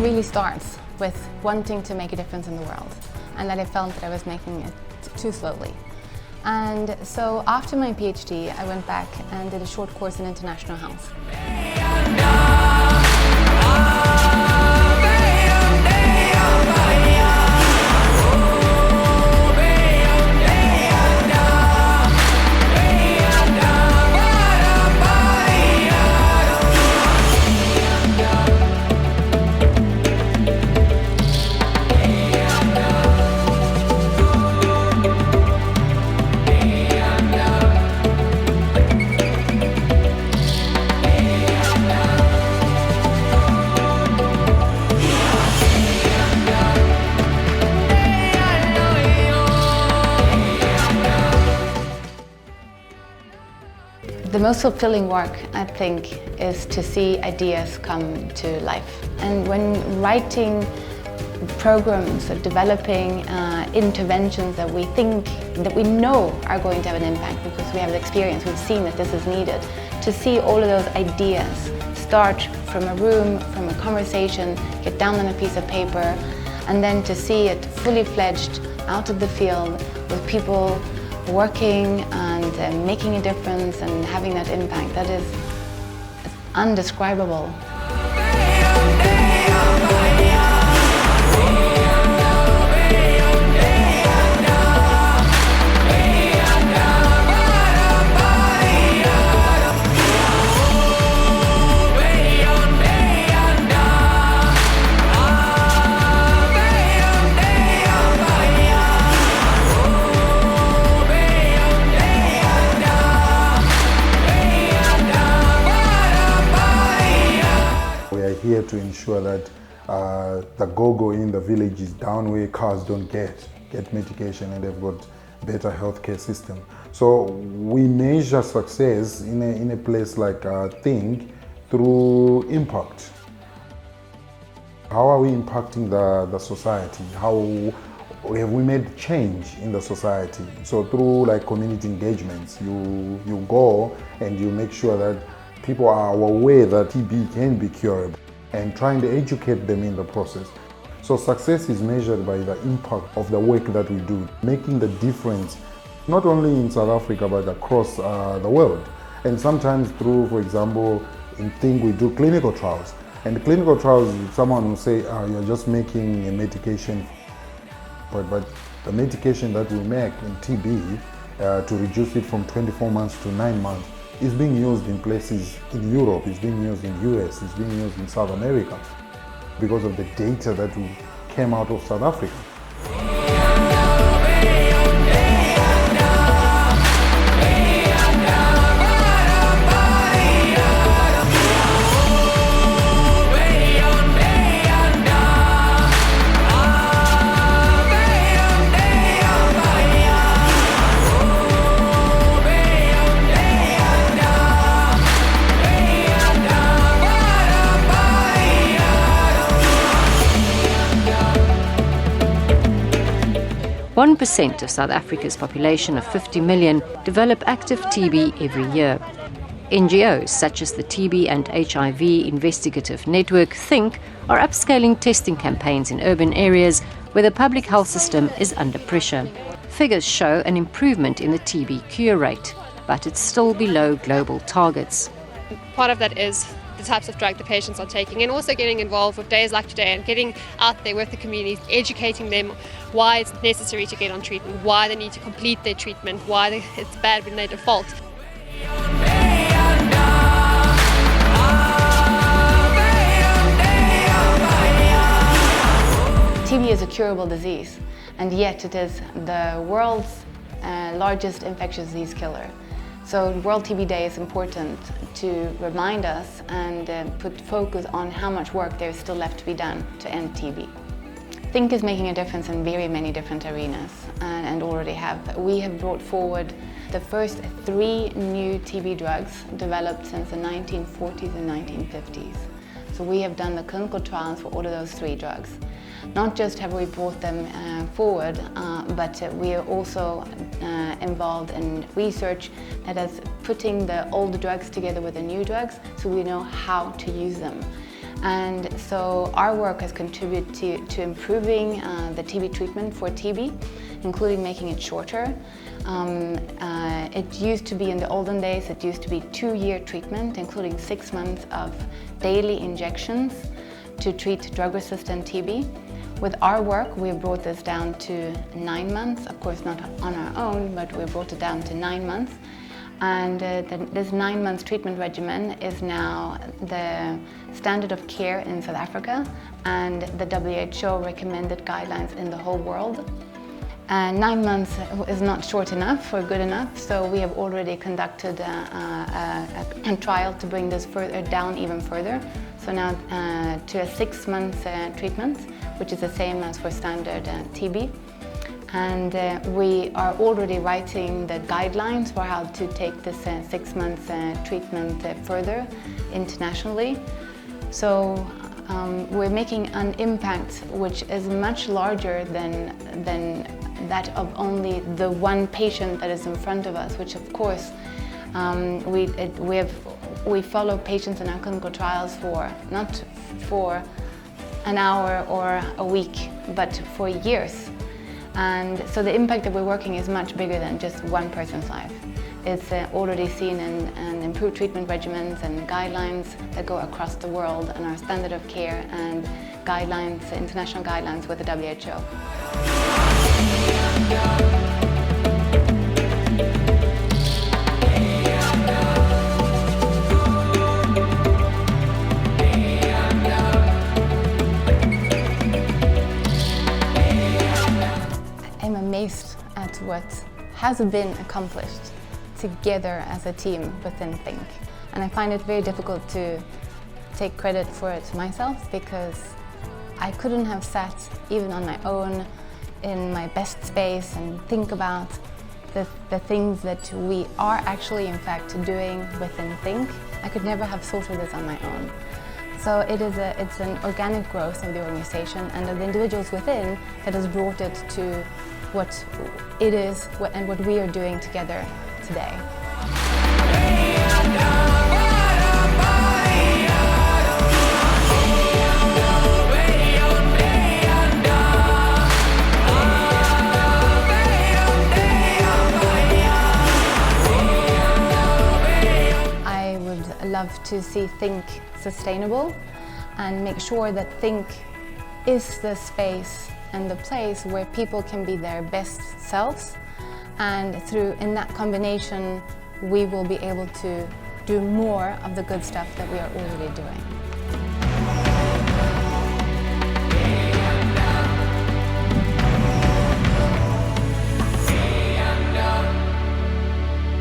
really starts with wanting to make a difference in the world, and that I felt that I was making it too slowly. And so after my PhD, I went back and did a short course in international health. The most fulfilling work, I think, is to see ideas come to life. And when writing programs or developing interventions that we think, that we know are going to have an impact because we have the experience, we've seen that this is needed, to see all of those ideas start from a room, from a conversation, get down on a piece of paper, and then to see it fully fledged out of the field with people working and making a difference and having that impact, that is undescribable. We are here to ensure that the go-go in the village is down where cars don't get medication and they've got better healthcare system. So we measure success in a place like Think through impact. How are we impacting the society? How have we made change in the society? So through like community engagements, you go and you make sure that people are aware that TB can be curable and trying to educate them in the process. So success is measured by the impact of the work that we do, making the difference not only in South Africa but across the world. And sometimes through, for example, in Think we do clinical trials. And clinical trials, someone will say, you're just making a medication, but the medication that we make in TB to reduce it from 24 months to 9 months is being used in places in Europe, it's being used in US, it's being used in South America because of the data that came out of South Africa. 1% of South Africa's population of 50 million develop active TB every year. NGOs such as the TB and HIV Investigative Network Think are upscaling testing campaigns in urban areas where the public health system is under pressure. Figures show an improvement in the TB cure rate, but it's still below global targets. Part of that is the types of drug the patients are taking, and also getting involved with days like today and getting out there with the community, educating them why it's necessary to get on treatment, why they need to complete their treatment, why it's bad when they default. TB is a curable disease, and yet it is the world's largest infectious disease killer. So World TB Day is important to remind us and put focus on how much work there is still left to be done to end TB. Think is making a difference in very many different arenas and already have. We have brought forward the first 3 new TB drugs developed since the 1940s and 1950s. So we have done the clinical trials for all of those 3 drugs. Not just have we brought them forward, but we are also involved in research that is putting the old drugs together with the new drugs so we know how to use them. And so our work has contributed to improving the TB treatment for TB, including making it shorter. It used to be, in the olden days, it used to be 2-year treatment, including 6 months of daily injections to treat drug-resistant TB. With our work, we brought this down to 9 months, of course not on our own, but we brought it down to 9 months. And this 9 months treatment regimen is now the standard of care in South Africa and the WHO recommended guidelines in the whole world. 9 months is not short enough or good enough, so we have already conducted a trial to bring this down even further. So now to a 6 months treatment, which is the same as for standard TB. And we are already writing the guidelines for how to take this 6 months treatment further internationally. So we're making an impact which is much larger than that of only the one patient that is in front of us, which of course we follow patients in our clinical trials for not for an hour or a week, but for years. And so the impact that we're working is much bigger than just one person's life. It's already seen in improved treatment regimens and guidelines that go across the world and our standard of care and guidelines, international guidelines with the WHO. I'm amazed at what has been accomplished together as a team within Think. And I find it very difficult to take credit for it myself because I couldn't have sat even on my own in my best space and think about the things that we are actually in fact doing within Think. I could never have thought of this on my own. So it's an organic growth of the organization and of the individuals within that has brought it to what it is and what we are doing together today. I would love to see Think sustainable and make sure that Think is the space and the place where people can be their best selves, and in that combination we will be able to do more of the good stuff that we are already doing.